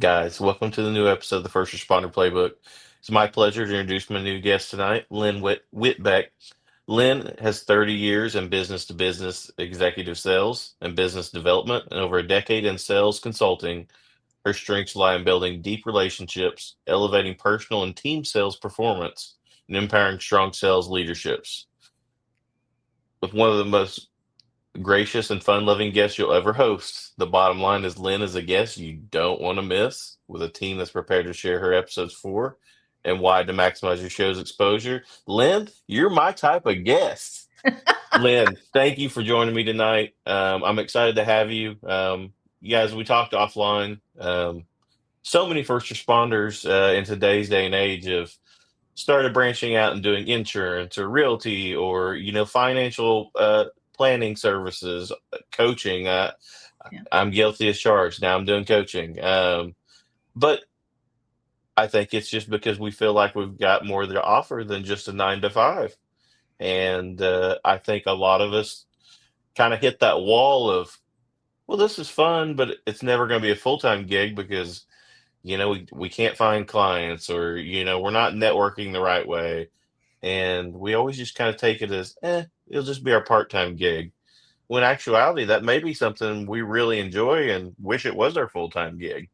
Guys, welcome to the new episode of the First Responder Playbook. It's my pleasure to introduce my new guest tonight, Lynn Whitbeck. Lynn has 30 years in business to business executive sales and business development and over a decade in sales consulting. Her strengths lie in building deep relationships, elevating personal and team sales performance, and empowering strong sales leaderships. With one of the most gracious and fun-loving guests you'll ever host. The bottom line is Lynn is a guest you don't want to miss, with a team that's prepared to share her episodes for and why to maximize your show's exposure. Lynn, you're my type of guest. Lynn, thank you for joining me tonight. I'm excited to have you. You guys, we talked offline. So many first responders in today's day and age have started branching out and doing insurance or realty or financial planning services, coaching. Yeah. I'm guilty as charged. Now I'm doing coaching, but I think it's just because we feel like we've got more to offer than just a 9 to 5, and I think a lot of us kind of hit that wall of, well, this is fun, but it's never going to be a full-time gig because we can't find clients, or we're not networking the right way, and we always just kind of take it as, it'll just be our part-time gig, when actuality that may be something we really enjoy and wish it was our full-time gig.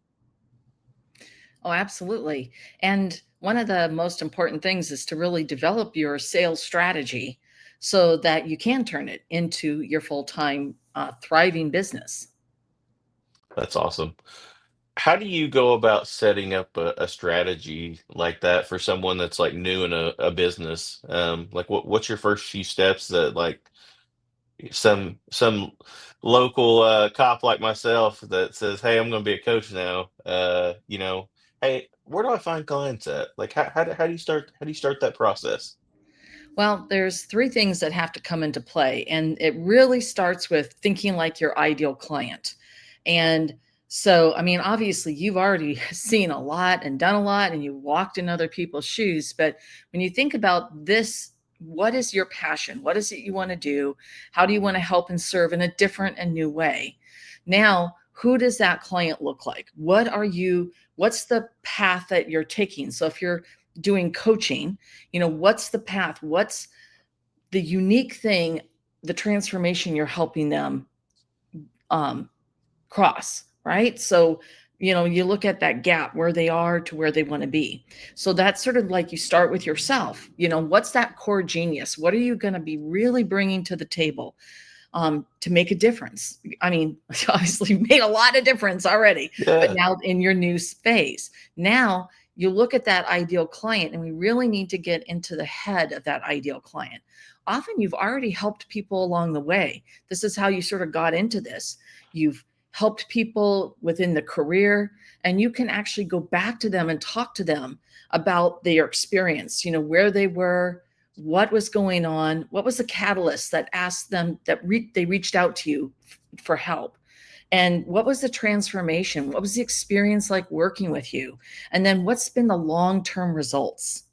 Oh, absolutely. And one of the most important things is to really develop your sales strategy so that you can turn it into your full time, thriving business. That's awesome. How do you go about setting up a strategy like that for someone that's like new in a business? Like what's your first few steps that, like, some local cop like myself that says, "Hey, I'm going to be a coach now." Hey, where do I find clients at? Like, how do you start? How do you start that process? Well, there's three things that have to come into play, and it really starts with thinking like your ideal client. And so, I mean, obviously, you've already seen a lot and done a lot, and you walked in other people's shoes. But when you think about this, what is your passion? What is it you want to do? How do you want to help and serve in a different and new way? Now, who does that client look like? What's the path that you're taking? So if you're doing coaching, what's the path? What's the unique thing, the transformation you're helping them um, cross, right? So, you look at that gap where they are to where they want to be. So that's sort of like you start with yourself. What's that core genius? What are you going to be really bringing to the table to make a difference? I mean, obviously, you made a lot of difference already, but Yeah. now in your new phase, now you look at that ideal client, and we really need to get into the head of that ideal client. Often you've already helped people along the way. This is how you sort of got into this. You've helped people within the career, and you can actually go back to them and talk to them about their experience, where they were, what was going on, what was the catalyst that asked them that they reached out to you for help, and what was the transformation, what was the experience like working with you, and then what's been the long-term results.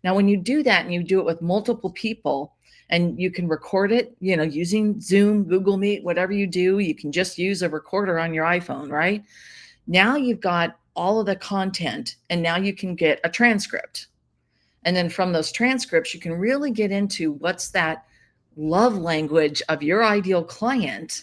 Now when you do that and you do it with multiple people, and you can record it, using Zoom, Google Meet, whatever you do, you can just use a recorder on your iPhone, right? Now you've got all of the content, and now you can get a transcript. And then from those transcripts, you can really get into what's that love language of your ideal client,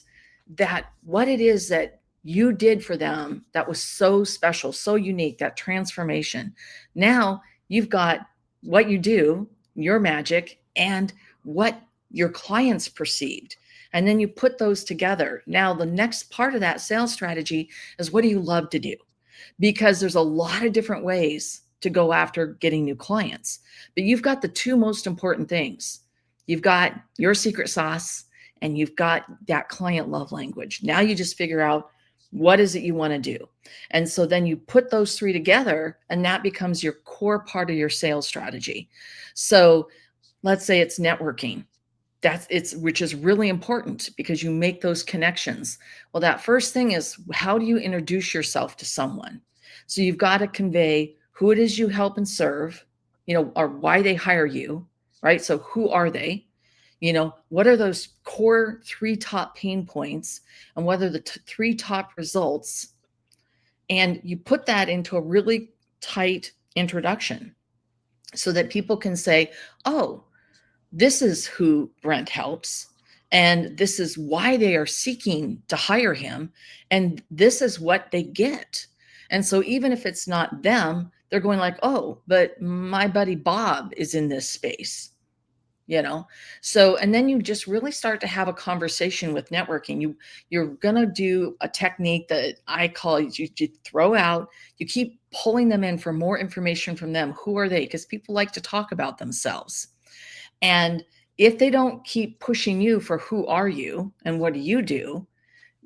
that what it is that you did for them that was so special, so unique, that transformation. Now you've got what you do, your magic, and what your clients perceived. And then you put those together. Now, the next part of that sales strategy is, what do you love to do? Because there's a lot of different ways to go after getting new clients. But you've got the two most important things. You've got your secret sauce, and you've got that client love language. Now you just figure out, what is it you want to do? And so then you put those three together, and that becomes your core part of your sales strategy. So let's say it's networking. Which is really important because you make those connections. Well, that first thing is, how do you introduce yourself to someone? So you've got to convey who it is you help and serve, or why they hire you, right? So who are they? What are those core three top pain points, and what are the three top results? And you put that into a really tight introduction so that people can say, oh, this is who Brent helps. And this is why they are seeking to hire him. And this is what they get. And so even if it's not them, they're going like, oh, but my buddy Bob is in this space, you know. So and then you just really start to have a conversation with networking. You're going to do a technique that I call you throw out, you keep pulling them in for more information from them. Who are they? Because people like to talk about themselves. And if they don't keep pushing you for who are you and what do you do,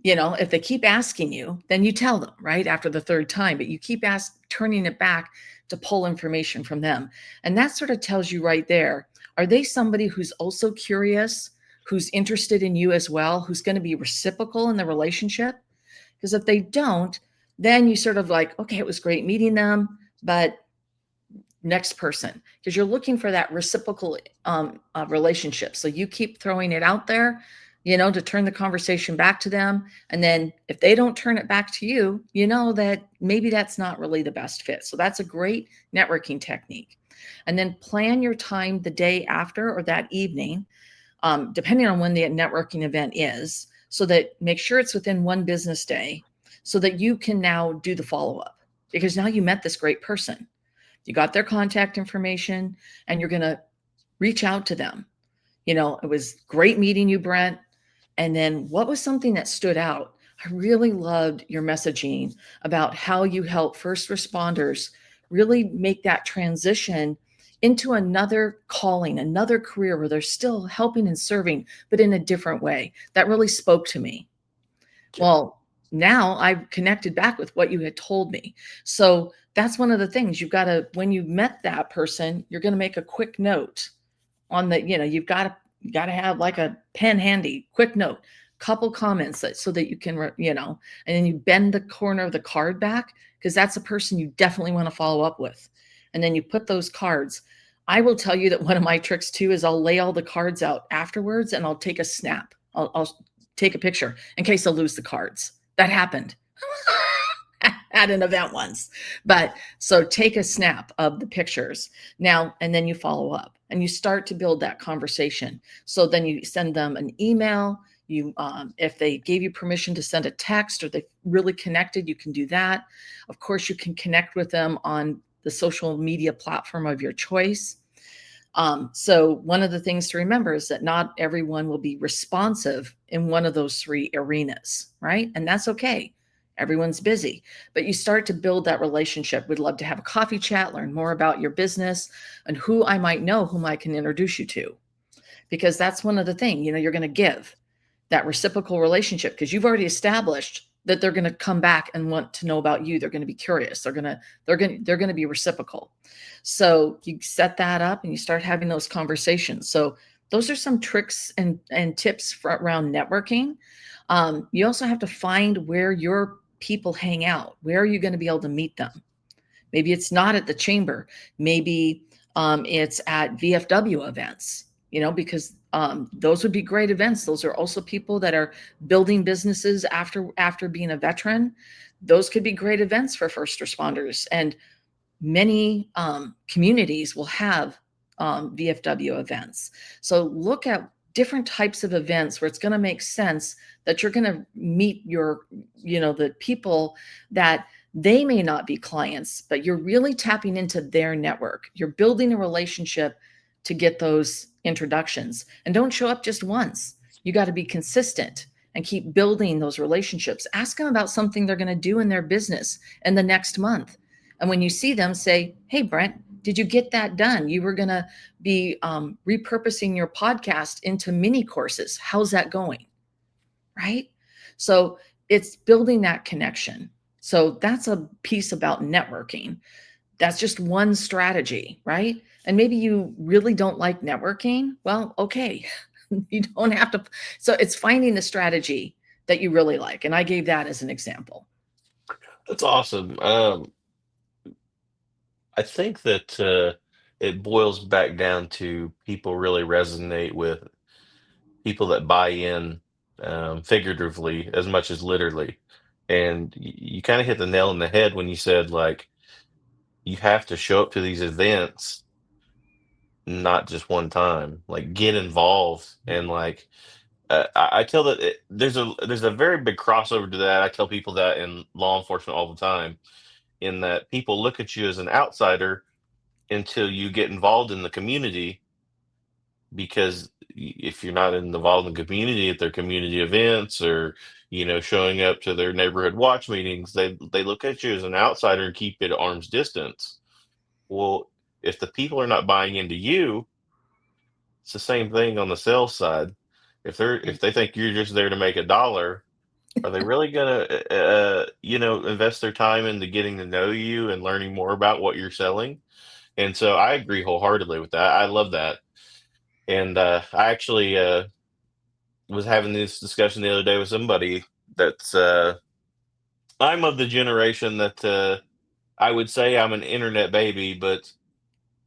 if they keep asking you, then you tell them right after the third time, but you keep turning it back to pull information from them. And that sort of tells you right there, are they somebody who's also curious, who's interested in you as well, who's going to be reciprocal in the relationship? Because if they don't, then you sort of like, okay, it was great meeting them, but next person, because you're looking for that reciprocal relationship. So you keep throwing it out there, to turn the conversation back to them. And then if they don't turn it back to you, you know that maybe that's not really the best fit. So that's a great networking technique. And then plan your time the day after or that evening, depending on when the networking event is, so that make sure it's within one business day so that you can now do the follow up, because now you met this great person. You got their contact information and you're going to reach out to them. It was great meeting you, Brent. And then what was something that stood out? I really loved your messaging about how you help first responders really make that transition into another calling, another career where they're still helping and serving, but in a different way. That really spoke to me. Well, now I've connected back with what you had told me. So that's one of the things you've got to, when you met that person, you're going to make a quick note on the, you got to have like a pen handy, quick note, couple comments so that you can, and then you bend the corner of the card back, because that's a person you definitely want to follow up with. And then you put those cards. I will tell you that one of my tricks too is I'll lay all the cards out afterwards and I'll take a snap. I'll take a picture in case I lose the cards. That happened at an event once. But so take a snap of the pictures now, and then you follow up and you start to build that conversation. So then you send them an email. If they gave you permission to send a text or they really connected, you can do that. Of course, you can connect with them on the social media platform of your choice. So one of the things to remember is that not everyone will be responsive in one of those three arenas, right? And that's okay. Everyone's busy, but you start to build that relationship. We'd love to have a coffee chat, learn more about your business and who I might know, whom I can introduce you to, because that's one of the things, you're going to give that reciprocal relationship because you've already established that they're going to come back and want to know about you. They're going to be curious. They're going to be reciprocal. So you set that up and you start having those conversations. So those are some tricks and tips around networking. You also have to find where your people hang out. Where are you going to be able to meet them? Maybe it's not at the chamber. Maybe it's at VFW events, because those would be great events. Those are also people that are building businesses after being a veteran. Those could be great events for first responders. And many communities will have VFW events. So look at different types of events where it's going to make sense that you're going to meet the people that they may not be clients, but you're really tapping into their network. You're building a relationship to get those introductions. And don't show up just once. You got to be consistent and keep building those relationships. Ask them about something they're going to do in their business in the next month. And when you see them, say, hey, Brent, did you get that done? You were going to be repurposing your podcast into mini courses. How's that going? Right? So it's building that connection. So that's a piece about networking. That's just one strategy, right? And maybe you really don't like networking. Well, okay. You don't have to. So it's finding the strategy that you really like. And I gave that as an example. That's awesome. I think that it boils back down to people really resonate with people that buy in, figuratively as much as literally. And you kind of hit the nail on the head when you said, like, you have to show up to these events not just one time, like get involved. And like I tell that there's a very big crossover to that. I tell people that in law enforcement all the time, in that people look at you as an outsider until you get involved in the community, because if you're not involved in the community at their community events, or showing up to their neighborhood watch meetings, they look at you as an outsider and keep it at arm's distance. Well, if the people are not buying into you, it's the same thing on the sales side. If they think you're just there to make a dollar, are they really gonna invest their time into getting to know you and learning more about what you're selling? And so I agree wholeheartedly with that. I love that. And I actually was having this discussion the other day with somebody that's I'm of the generation that I would say I'm an internet baby, but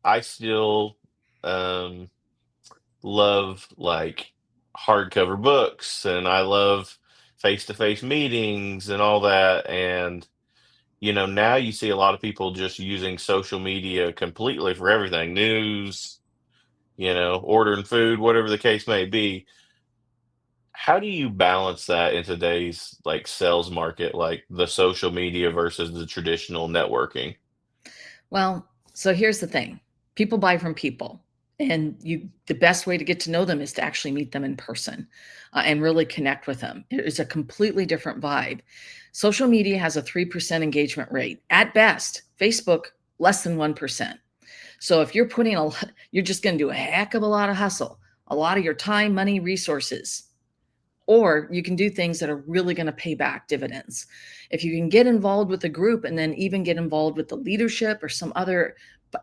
I still um, love like hardcover books, and I love face-to-face meetings and all that. And now you see a lot of people just using social media completely for everything, news, ordering food, whatever the case may be. How do you balance that in today's like sales market, like the social media versus the traditional networking? Well, so here's the thing. People buy from people. And the best way to get to know them is to actually meet them in person, and really connect with them. It's a completely different vibe. Social media has a 3% engagement rate at best. Facebook, less than 1%. So if you're putting you're just going to do a heck of a lot of hustle, a lot of your time, money, resources, or you can do things that are really going to pay back dividends. If you can get involved with the group and then even get involved with the leadership or some other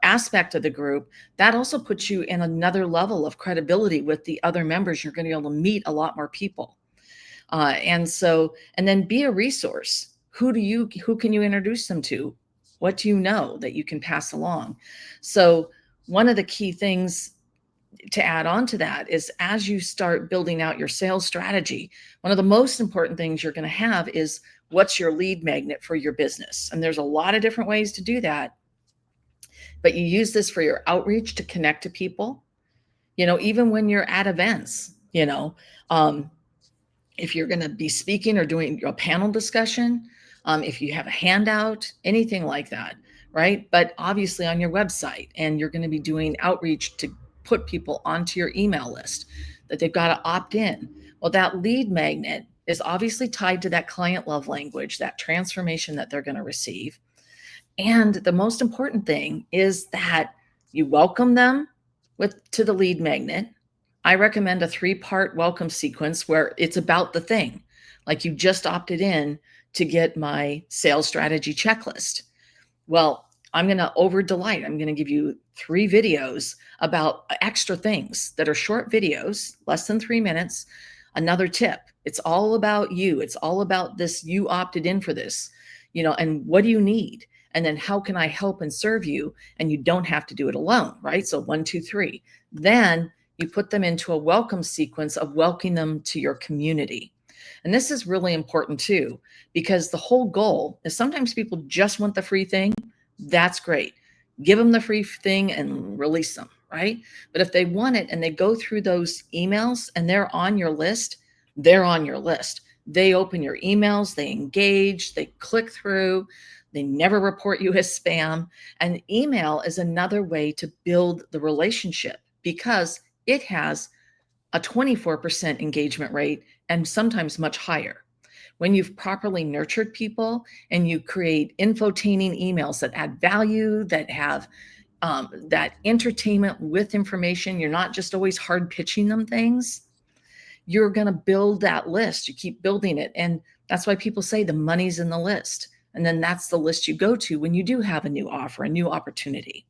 aspect of the group, that also puts you in another level of credibility with the other members. You're going to be able to meet a lot more people. And then be a resource. Who can you introduce them to? What do you know that you can pass along? So one of the key things to add on to that is, as you start building out your sales strategy, one of the most important things you're going to have is, what's your lead magnet for your business? And there's a lot of different ways to do that, but you use this for your outreach to connect to people, even when you're at events, um, if you're going to be speaking or doing a panel discussion, if you have a handout, anything like that, right? But obviously on your website, and you're going to be doing outreach to put people onto your email list, that they've got to opt in. Well, that lead magnet is obviously tied to that client love language, that transformation that they're going to receive. And the most important thing is that you welcome them to the lead magnet. I recommend a 3-part welcome sequence where it's about the thing. Like, you just opted in to get my sales strategy checklist. Well, I'm going to over delight. I'm going to give you 3 videos about extra things that are short videos, less than 3 minutes. Another tip. It's all about you. It's all about this. You opted in for this, and what do you need? And then how can I help and serve you? And you don't have to do it alone, right? So 1, 2, 3. Then you put them into a welcome sequence of welcoming them to your community. And this is really important too, because the whole goal is, sometimes people just want the free thing. That's great. Give them the free thing and release them, right? But if they want it and they go through those emails and they're on your list, they're on your list. They open your emails, they engage, they click through, they never report you as spam. And email is another way to build the relationship, because it has a 24% engagement rate, and sometimes much higher. When you've properly nurtured people and you create infotaining emails that add value, that have that entertainment with information, you're not just always hard pitching them things, you're going to build that list. You keep building it. And that's why people say the money's in the list. And then that's the list you go to when you do have a new offer, a new opportunity.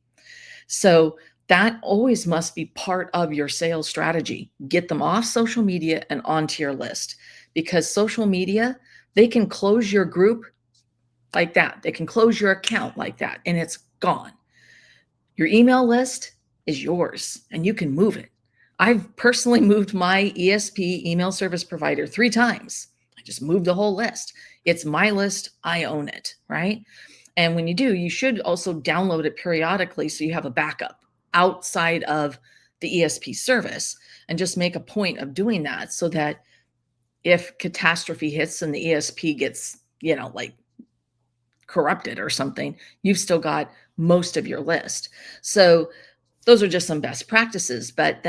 So that always must be part of your sales strategy. Get them off social media and onto your list, because social media, they can close your group like that. They can close your account like that, and it's gone. Your email list is yours and you can move it. I've personally moved my ESP, email service provider, 3 times. I just moved the whole list. It's my list. I own it, right? And when you do, you should also download it periodically so you have a backup outside of the ESP service, and just make a point of doing that so that if catastrophe hits and the ESP gets, like corrupted or something, you've still got most of your list. So those are just some best practices, but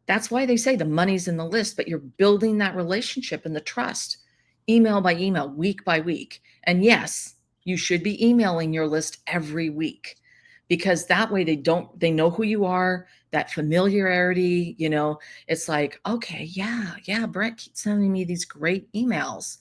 that's why they say the money's in the list, but you're building that relationship and the trust email by email, week by week. And yes, you should be emailing your list every week, because that way they know who you are, that familiarity, it's like, okay, yeah, Brent keeps sending me these great emails,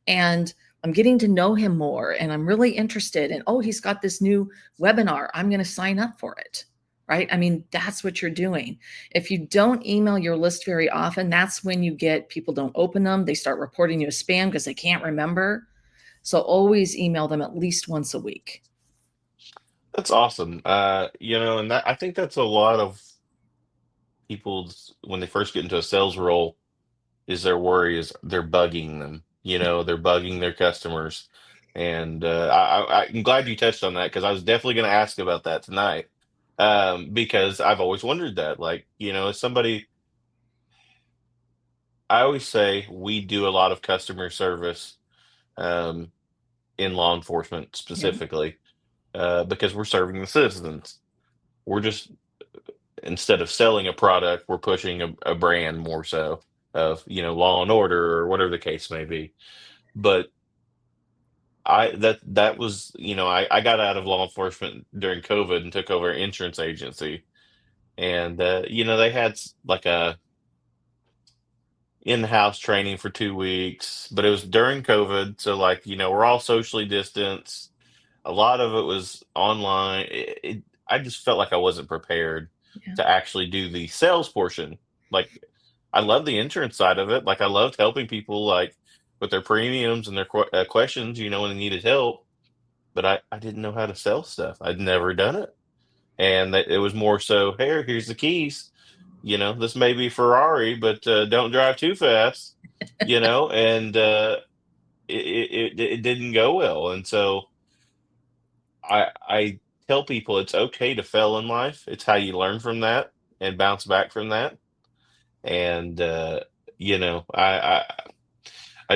and I'm getting to know him more, and I'm really interested. And oh, he's got this new webinar. I'm going to sign up for it. Right? I mean, that's what you're doing. If you don't email your list very often, that's when you get people don't open them. They start reporting you as spam because they can't remember. So always email them at least once a week. That's awesome. And that I think that's a lot of people's when they first get into a sales role is their worry is they're bugging them. They're bugging their customers. And I'm glad you touched on that because I was definitely going to ask about that tonight. Because I've always wondered that, like, as somebody, I always say we do a lot of customer service um, in law enforcement Yeah. specifically because we're serving the citizens. We're just instead of selling a product, we're pushing a brand more so of law and order or whatever the case may be. But that was I got out of law enforcement during COVID and took over an insurance agency, and they had like a in-house training for 2 weeks, but it was during COVID, so like we're all socially distanced. A lot of it was online. I just felt like I wasn't prepared Yeah. to actually do the sales portion. Like I love the insurance side of it. Like I loved helping people like with their premiums and their questions, when they needed help. But I didn't know how to sell stuff. I'd never done it, and it was more so, hey, here's the keys. This may be Ferrari, but don't drive too fast. And it didn't go well, and so I tell people it's okay to fail in life. It's how you learn from that and bounce back from that. And you know, I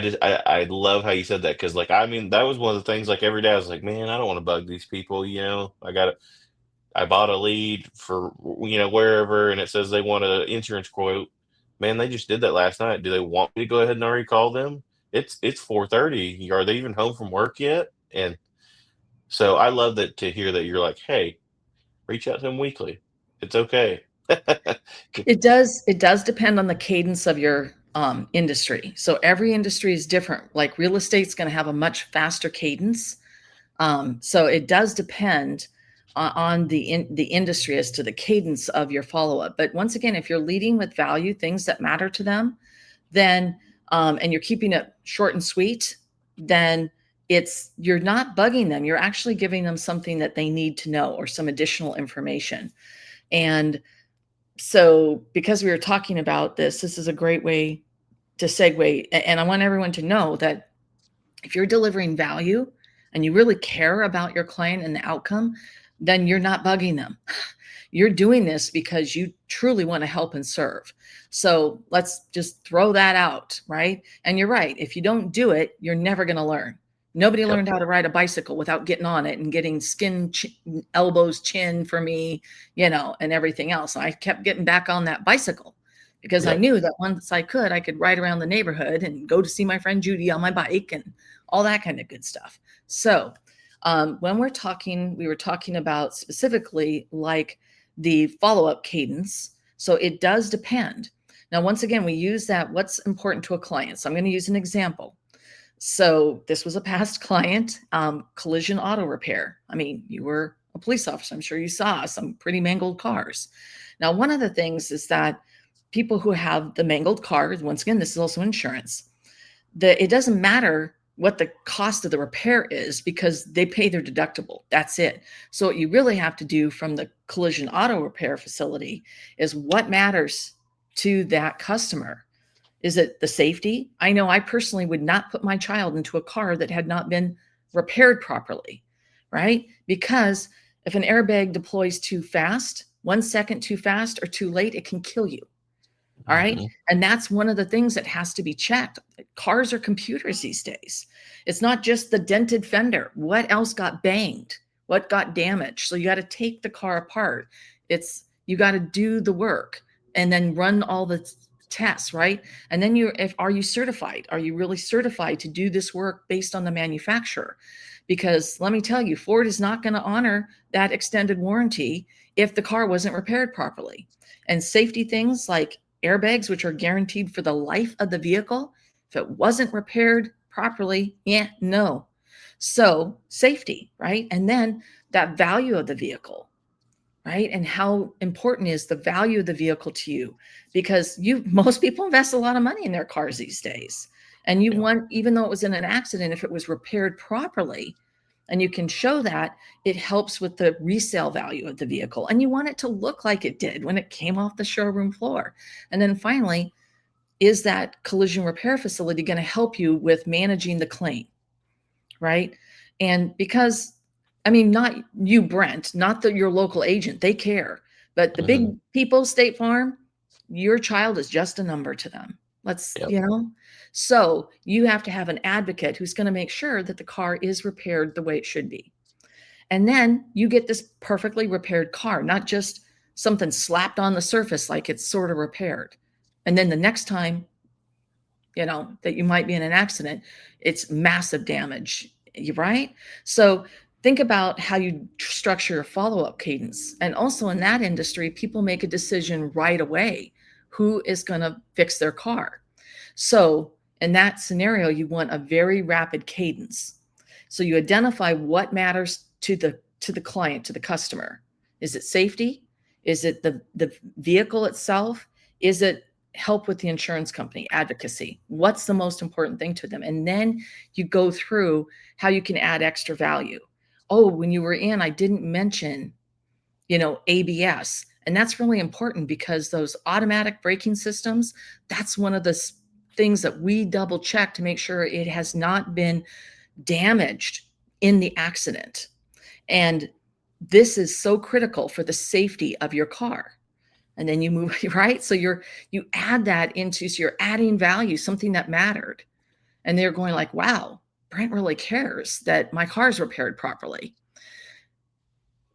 just I love how you said that because like I mean that was one of the things like every day I was like, man, I don't want to bug these people. I bought a lead for wherever and it says they want an insurance quote. Man, they just did that last night. Do they want me to go ahead and already call them? It's 4:30. Are they even home from work yet? And so I love that to hear that you're like, hey, reach out to them weekly. It's okay. It does depend on the cadence of your industry. So every industry is different. Like real estate's going to have a much faster cadence. So it does depend on the industry as to the cadence of your follow up. But once again, if you're leading with value, things that matter to them, then and you're keeping it short and sweet, then you're not bugging them. You're actually giving them something that they need to know or some additional information. And so, because we were talking about this is a great way to segue. And I want everyone to know that if you're delivering value and you really care about your client and the outcome, then you're not bugging them. You're doing this because you truly want to help and serve. So let's just throw that out, right? And you're right. If you don't do it, you're never going to learn. Nobody Yep. learned how to ride a bicycle without getting on it and getting elbows, chin for me, and everything else. And I kept getting back on that bicycle because I Yep. knew that once I could ride around the neighborhood and go to see my friend Judy on my bike and all that kind of good stuff. So when we were talking about specifically like the follow-up cadence. So it does depend. Now, once again, we use that what's important to a client. So I'm going to use an example. So this was a past client, collision auto repair. I mean, you were a police officer. I'm sure you saw some pretty mangled cars. Now, one of the things is that people who have the mangled cars, once again, this is also insurance, that it doesn't matter what the cost of the repair is because they pay their deductible. That's it. So what you really have to do from the collision auto repair facility is what matters to that customer. Is it the safety? I know I personally would not put my child into a car that had not been repaired properly, right? Because if an airbag deploys too fast, 1 second too fast or too late, it can kill you. All right. Hmm. And that's one of the things that has to be checked. Cars are computers these days. It's not just the dented fender. What else got banged? What got damaged? So you got to take the car apart. You got to do the work and then run all the tests, right? And then are you certified? Are you really certified to do this work based on the manufacturer? Because let me tell you, Ford is not going to honor that extended warranty if the car wasn't repaired properly. And safety things like airbags, which are guaranteed for the life of the vehicle, if it wasn't repaired properly, yeah, no. So safety, right? And then that value of the vehicle, right? And how important is the value of the vehicle to you? Because most people invest a lot of money in their cars these days. And you Yeah. want, even though it was in an accident, if it was repaired properly, and you can show that, it helps with the resale value of the vehicle. And you want it to look like it did when it came off the showroom floor. And then finally, is that collision repair facility going to help you with managing the claim? Right. And because, I mean, not you, Brent, not your local agent, they care. But the big Hmm. people, State Farm, your child is just a number to them. Let's, Yep. you know, so you have to have an advocate who's going to make sure that the car is repaired the way it should be. And then you get this perfectly repaired car, not just something slapped on the surface like it's sort of repaired. And then the next time, that you might be in an accident, it's massive damage, right? So think about how you structure your follow-up cadence. And also in that industry, people make a decision right away who is going to fix their car. So in that scenario, you want a very rapid cadence. So you identify what matters to the client, to the customer. Is it safety? Is it the vehicle itself? Is it help with the insurance company, advocacy? What's the most important thing to them? And then you go through how you can add extra value. Oh, when you were in, I didn't mention, ABS. And that's really important because those automatic braking systems, that's one of the things that we double check to make sure it has not been damaged in the accident. And this is so critical for the safety of your car. And then you move, right? So you add that into, so you're adding value, something that mattered. And they're going like, wow, Brent really cares that my car's repaired properly.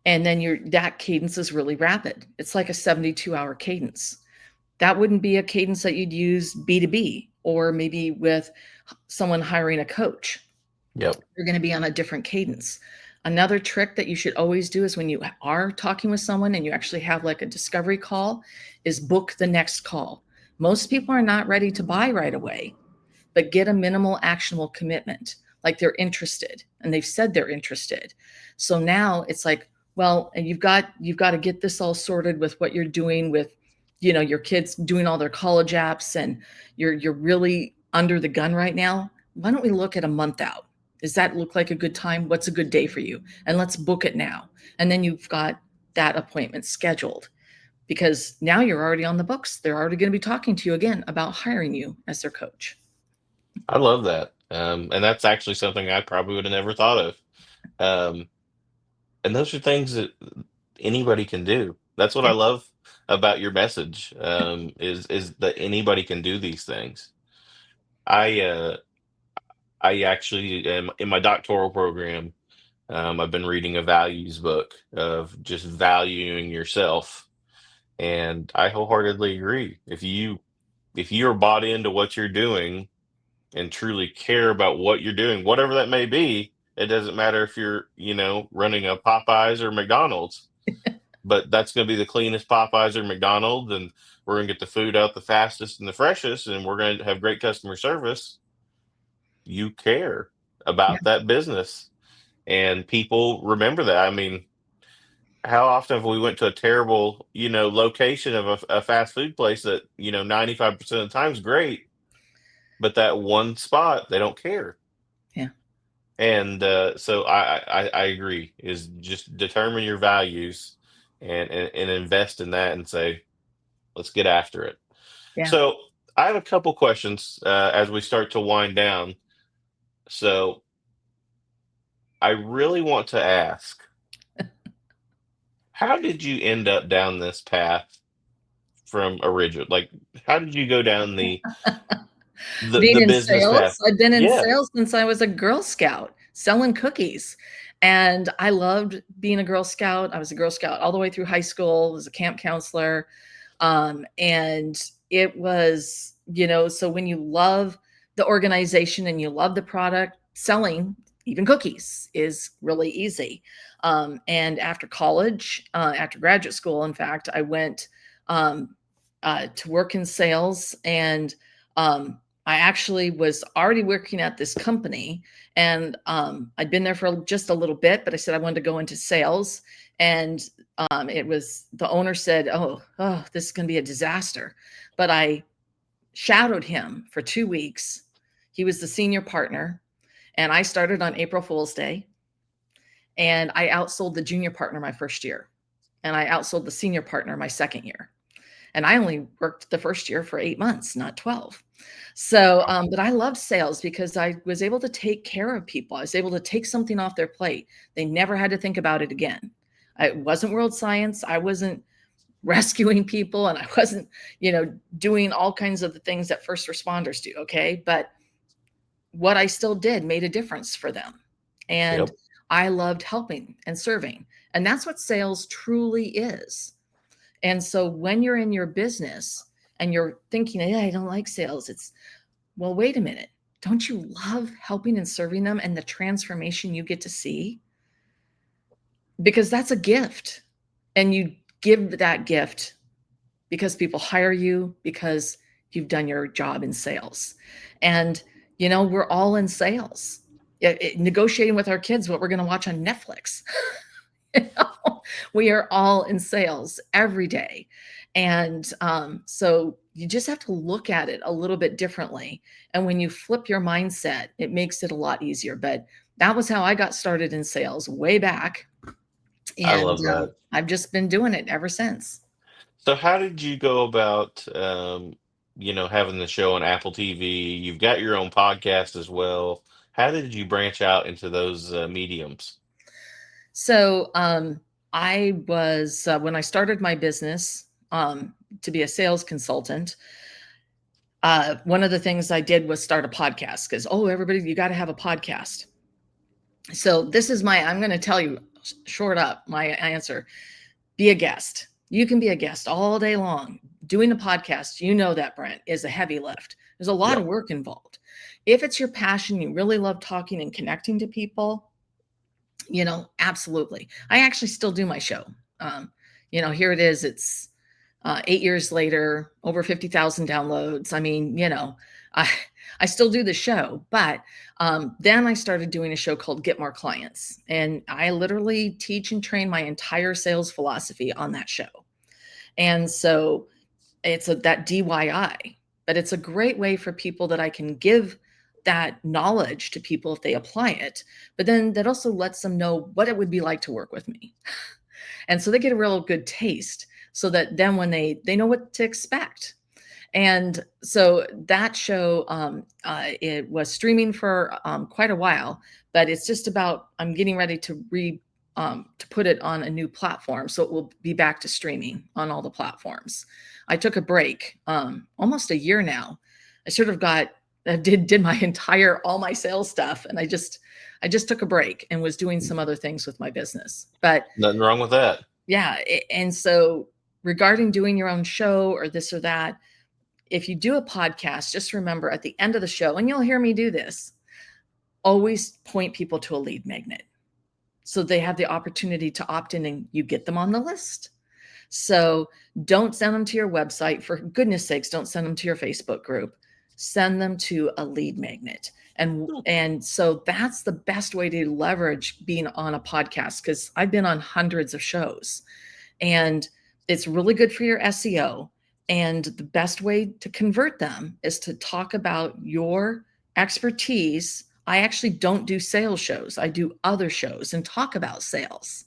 And then that cadence is really rapid. It's like a 72-hour cadence. That wouldn't be a cadence that you'd use B2B or maybe with someone hiring a coach. Yep. You're going to be on a different cadence. Another trick that you should always do is when you are talking with someone and you actually have like a discovery call is book the next call. Most people are not ready to buy right away, but get a minimal actionable commitment. Like they're interested and they've said they're interested. So now it's like, well, and you've got to get this all sorted with what you're doing with, your kids doing all their college apps and you're really under the gun right now. Why don't we look at a month out? Does that look like a good time? What's a good day for you? And let's book it now. And then you've got that appointment scheduled because now you're already on the books. They're already going to be talking to you again about hiring you as their coach. I love that. And that's actually something I probably would have never thought of. Um, and those are things that anybody can do. That's what I Yeah. love about your message. Is that anybody can do these things. I uh, I actually am in my doctoral program. I've been reading a values book of just valuing yourself, and I wholeheartedly agree. If you're bought into what you're doing and truly care about what you're doing, whatever that may be, it doesn't matter if you're, running a Popeyes or McDonald's, but that's going to be the cleanest Popeyes or McDonald's, and we're going to get the food out the fastest and the freshest, and we're going to have great customer service. You care Yeah. about that business, and people remember that. I mean, how often have we went to a terrible, location of a fast food place that, 95% of the time is great, but that one spot they don't care. Yeah. And so I agree. Is just determine your values and invest in that and say, let's get after it. Yeah. So I have a couple questions as we start to wind down. So I really want to ask, how did you end up down this path from original? Like, how did you go down Being the in business path? sales, I've been in Yeah. sales since I was a Girl Scout selling cookies. And I loved being a Girl Scout. I was a Girl Scout all the way through high school, was a camp counselor. And it was, so when you love the organization and you love the product, selling even cookies is really easy. And after college, after graduate school, in fact, I went to work in sales, and I actually was already working at this company, and I'd been there for just a little bit, but I said I wanted to go into sales. And it was the owner said, oh, this is going to be a disaster. But I shadowed him for 2 weeks. He was the senior partner, and I started on April Fool's Day, and I outsold the junior partner my first year, and I outsold the senior partner my second year. And I only worked the first year for 8 months, not 12. So, but I loved sales because I was able to take care of people. I was able to take something off their plate. They never had to think about it again. It wasn't world science. I wasn't rescuing people, and I wasn't, doing all kinds of the things that first responders do. Okay. But what I still did made a difference for them. And Yep. I loved helping and serving. And that's what sales truly is. And so when you're in your business and you're thinking, hey, I don't like sales, it's, well, wait a minute. Don't you love helping and serving them and the transformation you get to see? Because that's a gift. And you give that gift because people hire you because you've done your job in sales. And, we're all in sales. Negotiating with our kids what we're going to watch on Netflix. We are all in sales every day. And so you just have to look at it a little bit differently. And when you flip your mindset, it makes it a lot easier. But that was how I got started in sales way back. I And love that. I've just been doing it ever since. So how did you go about, having the show on Apple TV? You've got your own podcast as well. How did you branch out into those mediums? So I was, when I started my business to be a sales consultant, one of the things I did was start a podcast because, everybody, you got to have a podcast. So this is I'm going to tell you short up my answer. Be a guest. You can be a guest all day long. Doing a podcast, that, Brent, is a heavy lift. There's a lot of Yep. work involved. If it's your passion, you really love talking and connecting to people, absolutely. I actually still do my show. Here it is. It's 8 years later, over 50,000 downloads. I mean, I, I still do the show, but then I started doing a show called Get More Clients. And I literally teach and train my entire sales philosophy on that show. And so it's that DIY, but it's a great way for people that I can give that knowledge to people if they apply it, but then that also lets them know what it would be like to work with me. And so they get a real good taste so that then when they know what to expect. And so that show, it was streaming for quite a while, but it's just about, I'm getting ready to put it on a new platform. So it will be back to streaming on all the platforms. I took a break, almost a year now. I sort of did my all my sales stuff. And I just took a break and was doing some other things with my business. But Nothing wrong with that. yeah. And so regarding doing your own show or this or that, if you do a podcast, just remember at the end of the show, and you'll hear me do this, always point people to a lead magnet. So they have the opportunity to opt in and you get them on the list. So don't send them to your website. For goodness sakes, don't send them to your Facebook group. Send them to a lead magnet. And so that's the best way to leverage being on a podcast, because I've been on hundreds of shows, and it's really good for your SEO. And the best way to convert them is to talk about your expertise. I actually don't do sales shows. I do other shows and talk about sales.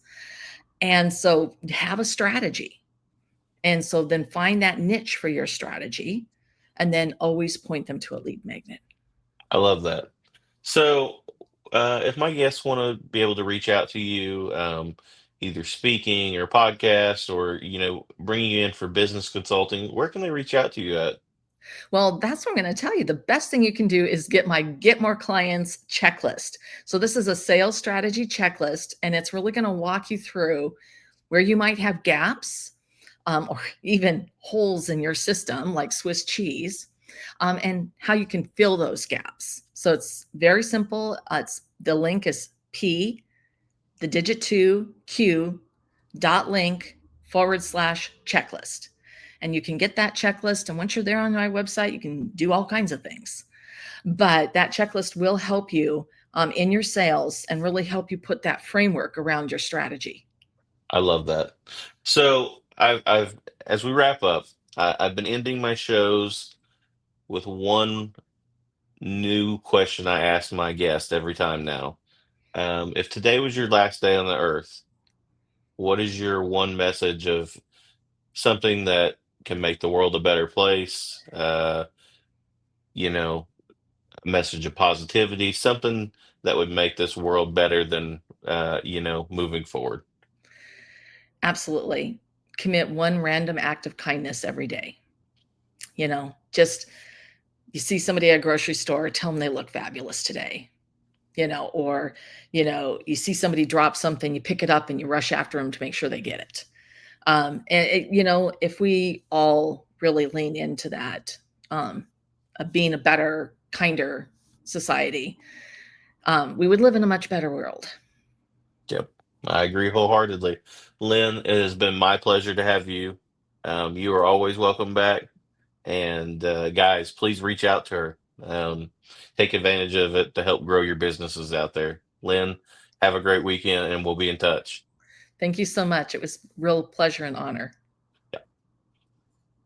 And so have a strategy. And so then find that niche for your strategy. and then always point them to a lead magnet. I love that. So, if my guests want to be able to reach out to you, either speaking or podcast, or bringing you in for business consulting, where can they reach out to you at? Well, that's what I'm going to tell you. The best thing you can do is get my Get More Clients checklist. So, this is a sales strategy checklist, and it's really going to walk you through where you might have gaps or even holes in your system, like Swiss cheese, and how you can fill those gaps. So, it's very simple. The link is P, the digit 2, Q.link/checklist. And you can get that checklist. And once you're there on my website, you can do all kinds of things. But that checklist will help you in your sales and really help you put that framework around your strategy. I love that. So, I've as we wrap up, I've been ending my shows with one new question I ask my guest every time now. If today was your last day on the earth, what is your one message of something that can make the world a better place? You know, a message of positivity, something that would make this world better than, moving forward. Absolutely. Commit one random act of kindness every day. Just you see somebody at a grocery store, tell them they look fabulous today. Or, you see somebody drop something, you pick it up and you rush after them to make sure they get it. If we all really lean into that, of being a better, kinder society, we would live in a much better world. Yep, I agree wholeheartedly. Lynn, it has been my pleasure to have you. You are always welcome back. And guys, please reach out to her. Take advantage of it to help grow your businesses out there. Lynn, have a great weekend, and we'll be in touch. Thank you so much. It was real pleasure and honor.